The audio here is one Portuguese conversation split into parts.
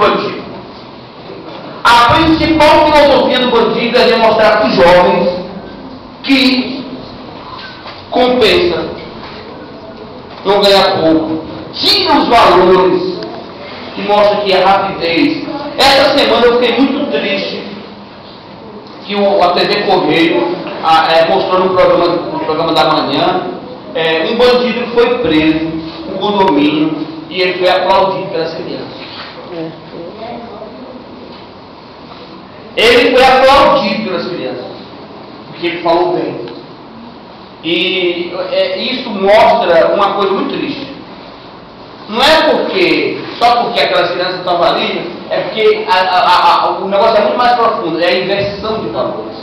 bandido. A principal filosofia do bandido é demonstrar para os jovens que compensa não ganhar pouco. Tira os valores que mostram que é rapidez. Essa semana eu fiquei muito triste que a TV Correio mostrou no programa da manhã um bandido que foi preso no condomínio e ele foi aplaudido pelas crianças. Ele foi aplaudido pelas crianças porque ele falou bem. E isso mostra uma coisa muito triste. Não é só porque aquelas crianças estavam ali, é porque o negócio é muito mais profundo, é a inversão de valores.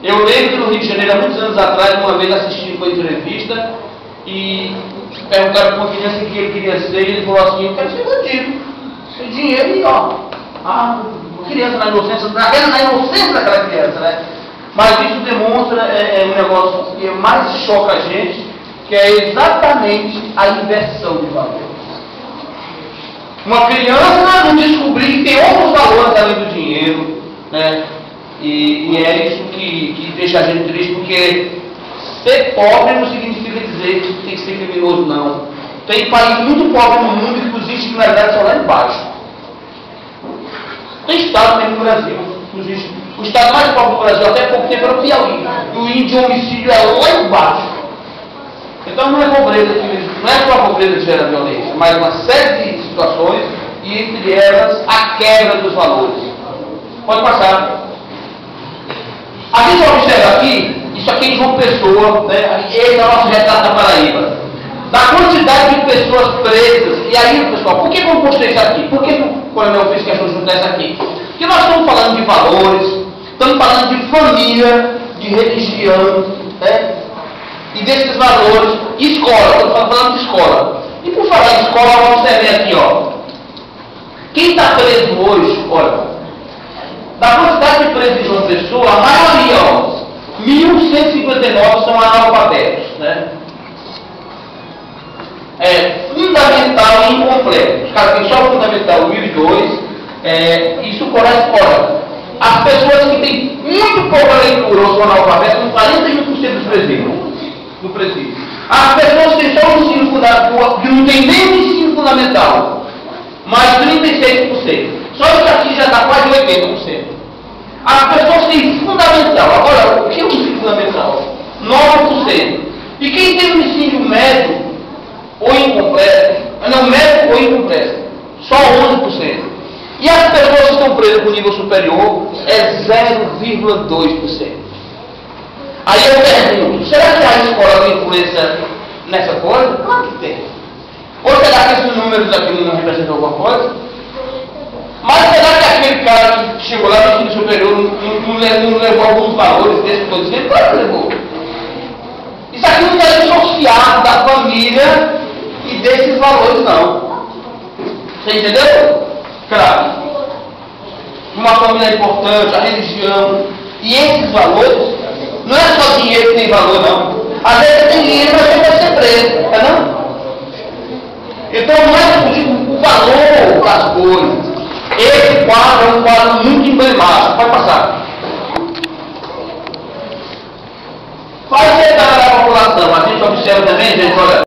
Eu lembro que no Rio de Janeiro, há muitos anos atrás, uma vez assistindo uma entrevista e perguntaram para uma criança o que ele queria ser, e ele falou assim: eu quero ser bandido, sem dinheiro e ó. Criança na inocência, na inocência daquela criança, né? Mas isso demonstra um negócio que mais choca a gente, que é exatamente a inversão de valores. Uma criança não descobrir que tem outros valores além do dinheiro, né? E é isso que deixa a gente triste, porque ser pobre não significa dizer que tem que ser criminoso, não. Tem país muito pobre no mundo que os índices de criminalidade são lá embaixo. Tem estado mesmo no Brasil. O estado mais pobre do Brasil até pouco tempo era o Piauí. E o índice de homicídio é lá embaixo. Então não é pobreza não é só a pobreza que gera violência, mas uma série de situações, e entre elas a quebra dos valores. Pode passar. A gente vai observar aqui, isso aqui é de João Pessoa, né? Esse é o nosso retrato da Paraíba. Da quantidade de pessoas presas. E aí, pessoal, por que eu postei isso aqui? Por que o coronel fez questão de juntar isso aqui? Porque nós estamos falando de valores, estamos falando de família, de religião, né? E desses valores, escola, estamos falando de escola. E por falar em escola, vamos observar aqui, ó. Quem está preso hoje, olha, da quantidade de presos de João Pessoa, a maioria, ó, 1.159 são analfabetos, né? É fundamental e incompleto. Os caras têm só o fundamental 1 e 2. Isso corresponde. As pessoas que têm muito pouca leitura ou são analfabetas, são 41% dos presídios. No presídio. As pessoas que têm só o ensino fundamental, que não tem nem o ensino fundamental, mais 36%. Só isso aqui já dá quase 80%. As pessoas que têm fundamental, agora, o que é o ensino fundamental? 9%. E quem tem o ensino médio ou incompleto, não, médio ou incompleto, só 11%. E as pessoas que estão presas com nível superior é 0,2%. Aí eu pergunto, será que a escola tem influência nessa coisa? Claro que tem. Ou será que esses números aqui não representam alguma coisa? Mas será que aquele cara que chegou lá no ensino superior não levou alguns valores desses que eu estou dizendo? Claro que levou. Isso aqui não é dissociado da família e desses valores, não. Você entendeu? Claro. Uma família é importante, a religião. E esses valores, não é só dinheiro que tem valor, não. Às vezes tem dinheiro, mas você vai ser preso, não é não? Então não é o valor das coisas. Esse quadro é um quadro muito emblemático. Pode passar. Faz chegar a população. A gente observa também, gente, olha.